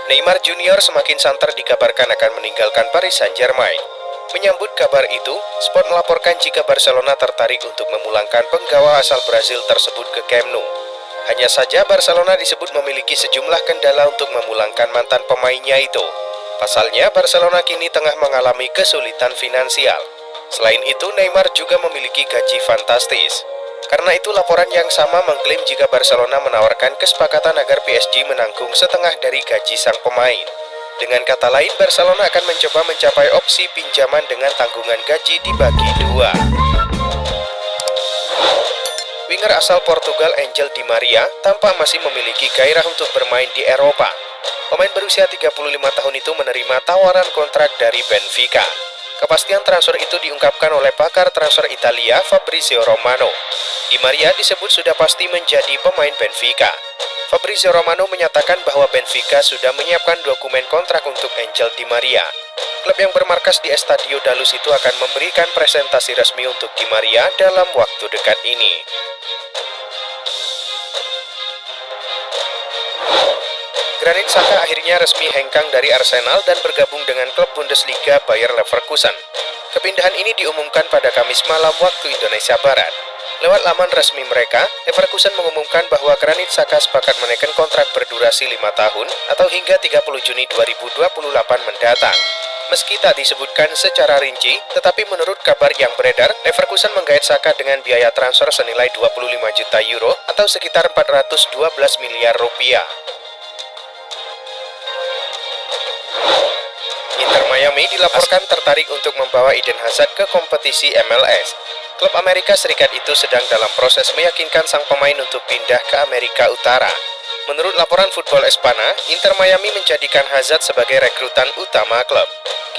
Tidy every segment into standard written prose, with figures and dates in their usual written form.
Neymar Junior semakin santer dikabarkan akan meninggalkan Paris Saint-Germain. Menyambut kabar itu, Sport melaporkan jika Barcelona tertarik untuk memulangkan penggawa asal Brazil tersebut ke Camp Nou. Hanya saja Barcelona disebut memiliki sejumlah kendala untuk memulangkan mantan pemainnya itu. Pasalnya, Barcelona kini tengah mengalami kesulitan finansial. Selain itu, Neymar juga memiliki gaji fantastis. Karena itu, laporan yang sama mengklaim jika Barcelona menawarkan kesepakatan agar PSG menanggung setengah dari gaji sang pemain. Dengan kata lain, Barcelona akan mencoba mencapai opsi pinjaman dengan tanggungan gaji dibagi dua. Winger asal Portugal Angel Di Maria tampak masih memiliki gairah untuk bermain di Eropa. Pemain berusia 35 tahun itu menerima tawaran kontrak dari Benfica. Kepastian transfer itu diungkapkan oleh pakar transfer Italia Fabrizio Romano. Di Maria disebut sudah pasti menjadi pemain Benfica. Fabrizio Romano menyatakan bahwa Benfica sudah menyiapkan dokumen kontrak untuk Angel Di Maria. Klub yang bermarkas di Estadio da Luz itu akan memberikan presentasi resmi untuk Di Maria dalam waktu dekat ini. Granit Xhaka akhirnya resmi hengkang dari Arsenal dan bergabung dengan klub Bundesliga Bayer Leverkusen. Kepindahan ini diumumkan pada Kamis malam waktu Indonesia Barat. Lewat laman resmi mereka, Leverkusen mengumumkan bahwa Granit Xhaka sepakat menaikkan kontrak berdurasi 5 tahun atau hingga 30 Juni 2028 mendatang. Meski tak disebutkan secara rinci, tetapi menurut kabar yang beredar, Leverkusen menggait Xhaka dengan biaya transfer senilai 25 juta euro atau sekitar 412 miliar rupiah. Inter Miami dilaporkan tertarik untuk membawa Eden Hazard ke kompetisi MLS. Klub Amerika Serikat itu sedang dalam proses meyakinkan sang pemain untuk pindah ke Amerika Utara. Menurut laporan Football Espana, Inter Miami menjadikan Hazard sebagai rekrutan utama klub.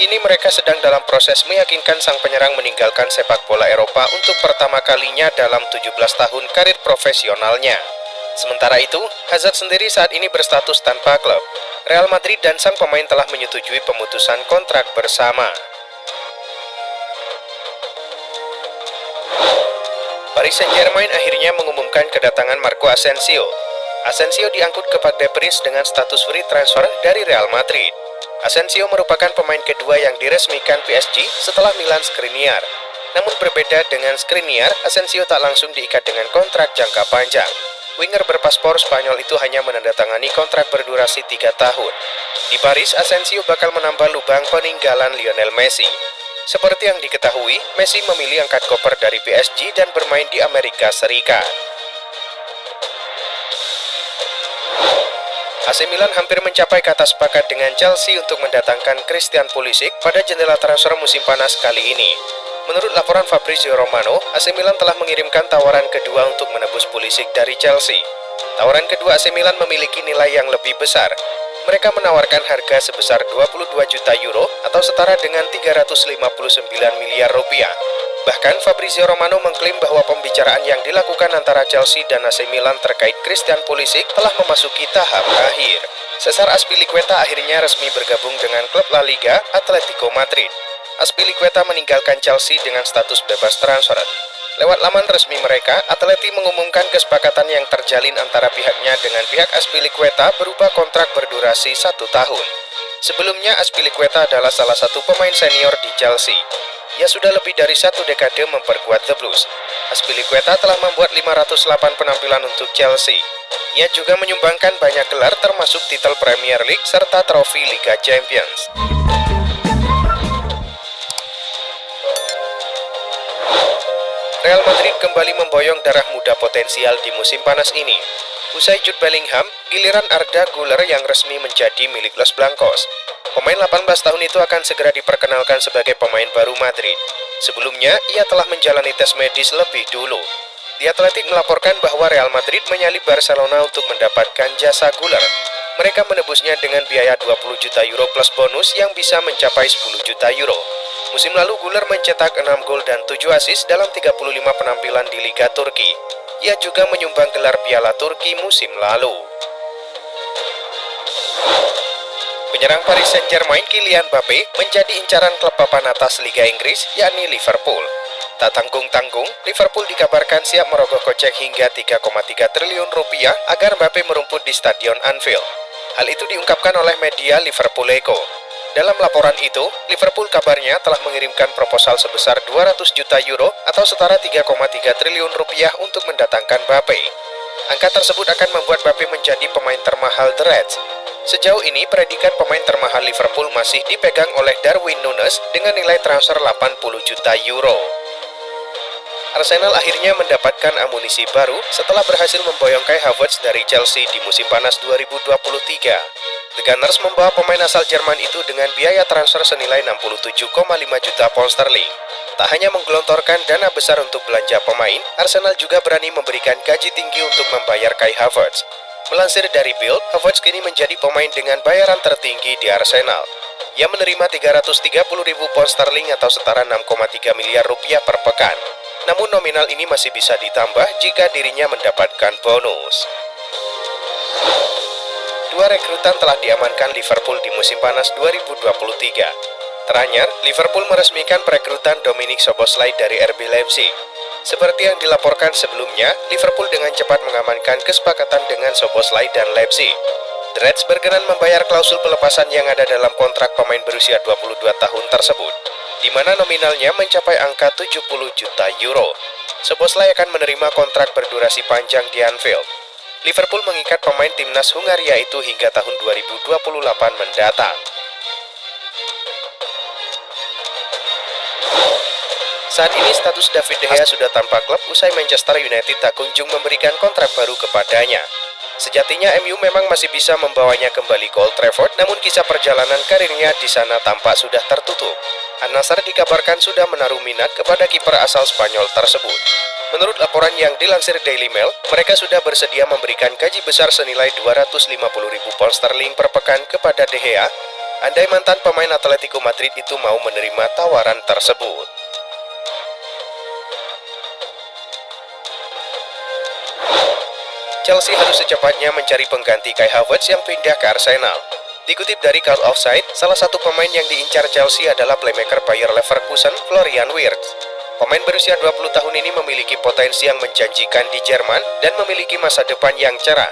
Kini mereka sedang dalam proses meyakinkan sang penyerang meninggalkan sepak bola Eropa untuk pertama kalinya dalam 17 tahun karir profesionalnya. Sementara itu, Hazard sendiri saat ini berstatus tanpa klub. Real Madrid dan sang pemain telah menyetujui pemutusan kontrak bersama. Paris Saint-Germain akhirnya mengumumkan kedatangan Marco Asensio. Asensio diangkut ke Parc des Princes dengan status free transfer dari Real Madrid. Asensio merupakan pemain kedua yang diresmikan PSG setelah Milan Skriniar. Namun berbeda dengan Skriniar, Asensio tak langsung diikat dengan kontrak jangka panjang. Winger berpaspor Spanyol itu hanya menandatangani kontrak berdurasi 3 tahun. Di Paris, Asensio bakal menambah lubang peninggalan Lionel Messi. Seperti yang diketahui, Messi memilih angkat koper dari PSG dan bermain di Amerika Serikat. AC Milan hampir mencapai kata sepakat dengan Chelsea untuk mendatangkan Christian Pulisic pada jendela transfer musim panas kali ini. Menurut laporan Fabrizio Romano, AC Milan telah mengirimkan tawaran kedua untuk menebus Pulisic dari Chelsea. Tawaran kedua AC Milan memiliki nilai yang lebih besar. Mereka menawarkan harga sebesar 22 juta euro atau setara dengan 359 miliar rupiah. Bahkan Fabrizio Romano mengklaim bahwa pembicaraan yang dilakukan antara Chelsea dan AC Milan terkait Christian Pulisic telah memasuki tahap akhir. Cesar Azpilicueta akhirnya resmi bergabung dengan klub La Liga Atletico Madrid. Azpilicueta meninggalkan Chelsea dengan status bebas transfer. Lewat laman resmi mereka, Atleti mengumumkan kesepakatan yang terjalin antara pihaknya dengan pihak Azpilicueta berupa kontrak berdurasi 1 tahun. Sebelumnya, Azpilicueta adalah salah satu pemain senior di Chelsea. Ia sudah lebih dari 1 dekade memperkuat The Blues. Azpilicueta telah membuat 508 penampilan untuk Chelsea. Ia juga menyumbangkan banyak gelar termasuk titel Premier League serta trofi Liga Champions. Real Madrid kembali memboyong darah muda potensial di musim panas ini. Usai Jude Bellingham, giliran Arda Güler yang resmi menjadi milik Los Blancos. Pemain 18 tahun itu akan segera diperkenalkan sebagai pemain baru Madrid. Sebelumnya, ia telah menjalani tes medis lebih dulu. The Athletic melaporkan bahwa Real Madrid menyalip Barcelona untuk mendapatkan jasa Güler. Mereka menebusnya dengan biaya 20 juta euro plus bonus yang bisa mencapai 10 juta euro. Musim lalu Güler mencetak 6 gol dan 7 assist dalam 35 penampilan di Liga Turki. Ia juga menyumbang gelar Piala Turki musim lalu. Penyerang Paris Saint-Germain Kylian Mbappe menjadi incaran klub papan atas Liga Inggris, yakni Liverpool. Tak tanggung-tanggung, Liverpool dikabarkan siap merogoh kocek hingga 3,3 triliun rupiah agar Mbappe merumput di Stadion Anfield. Hal itu diungkapkan oleh media Liverpool Echo. Dalam laporan itu, Liverpool kabarnya telah mengirimkan proposal sebesar 200 juta euro atau setara 3,3 triliun rupiah untuk mendatangkan Mbappe. Angka tersebut akan membuat Mbappe menjadi pemain termahal The Reds. Sejauh ini, predikat pemain termahal Liverpool masih dipegang oleh Darwin Núñez dengan nilai transfer 80 juta euro. Arsenal akhirnya mendapatkan amunisi baru setelah berhasil memboyong Kai Havertz dari Chelsea di musim panas 2023. The Gunners membawa pemain asal Jerman itu dengan biaya transfer senilai 67,5 juta pound sterling. Tak hanya menggelontorkan dana besar untuk belanja pemain, Arsenal juga berani memberikan gaji tinggi untuk membayar Kai Havertz. Melansir dari Bild, Havertz kini menjadi pemain dengan bayaran tertinggi di Arsenal. Ia menerima 330.000 pound sterling atau setara 6,3 miliar rupiah per pekan. Namun nominal ini masih bisa ditambah jika dirinya mendapatkan bonus. Dua rekrutan telah diamankan Liverpool di musim panas 2023. Teranyar, Liverpool meresmikan perekrutan Dominik Szoboszlai dari RB Leipzig. Seperti yang dilaporkan sebelumnya, Liverpool dengan cepat mengamankan kesepakatan dengan Szoboszlai dan Leipzig. The Reds berkenan membayar klausul pelepasan yang ada dalam kontrak pemain berusia 22 tahun tersebut, di mana nominalnya mencapai angka 70 juta euro. Szoboszlai akan menerima kontrak berdurasi panjang di Anfield. Liverpool mengikat pemain timnas Hungaria itu hingga tahun 2028 mendatang. Saat ini status David De Gea sudah tanpa klub usai Manchester United tak kunjung memberikan kontrak baru kepadanya. Sejatinya MU memang masih bisa membawanya kembali ke Old Trafford, namun kisah perjalanan karirnya di sana tampak sudah tertutup. An-Nassr dikabarkan sudah menaruh minat kepada kiper asal Spanyol tersebut. Menurut laporan yang dilansir Daily Mail, mereka sudah bersedia memberikan gaji besar senilai 250.000 pound sterling per pekan kepada De Gea, andai mantan pemain Atletico Madrid itu mau menerima tawaran tersebut. Chelsea harus secepatnya mencari pengganti Kai Havertz yang pindah ke Arsenal. Dikutip dari Call Offside, salah satu pemain yang diincar Chelsea adalah playmaker Bayer Leverkusen, Florian Wirtz. Pemain berusia 20 tahun ini memiliki potensi yang menjanjikan di Jerman dan memiliki masa depan yang cerah.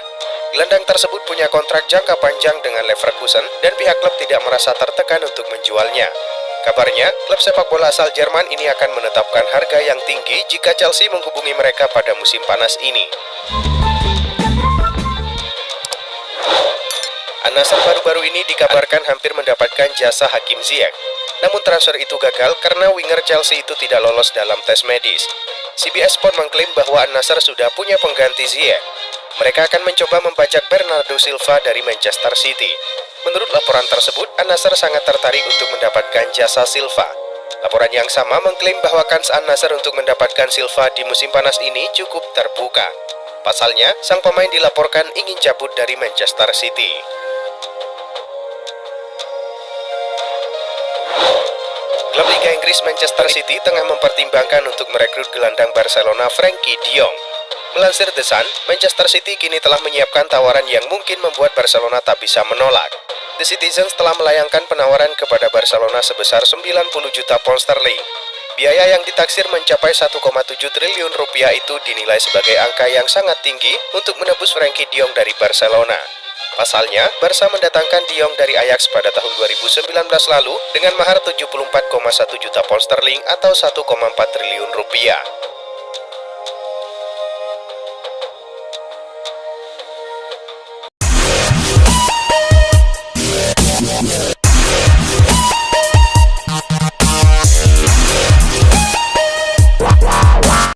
Gelandang tersebut punya kontrak jangka panjang dengan Leverkusen dan pihak klub tidak merasa tertekan untuk menjualnya. Kabarnya, klub sepak bola asal Jerman ini akan menetapkan harga yang tinggi jika Chelsea menghubungi mereka pada musim panas ini. An-Nassr baru-baru ini dikabarkan hampir mendapatkan jasa Hakim Ziyech. Namun transfer itu gagal karena winger Chelsea itu tidak lolos dalam tes medis. CBS Sport mengklaim bahwa An-Nassr sudah punya pengganti Ziyech. Mereka akan mencoba membajak Bernardo Silva dari Manchester City. Menurut laporan tersebut, An-Nassr sangat tertarik untuk mendapatkan jasa Silva. Laporan yang sama mengklaim bahwa kans An-Nassr untuk mendapatkan Silva di musim panas ini cukup terbuka. Pasalnya, sang pemain dilaporkan ingin cabut dari Manchester City. Klub Liga Inggris Manchester City tengah mempertimbangkan untuk merekrut gelandang Barcelona Frenkie de Jong. Melansir The Sun, Manchester City kini telah menyiapkan tawaran yang mungkin membuat Barcelona tak bisa menolak. The Citizens telah melayangkan penawaran kepada Barcelona sebesar 90 juta pound sterling. Biaya yang ditaksir mencapai 1,7 triliun rupiah itu dinilai sebagai angka yang sangat tinggi untuk menebus Frenkie de Jong dari Barcelona. Pasalnya, Barca mendatangkan De Jong dari Ajax pada tahun 2019 lalu dengan mahar 74,1 juta pound sterling atau 1,4 triliun rupiah.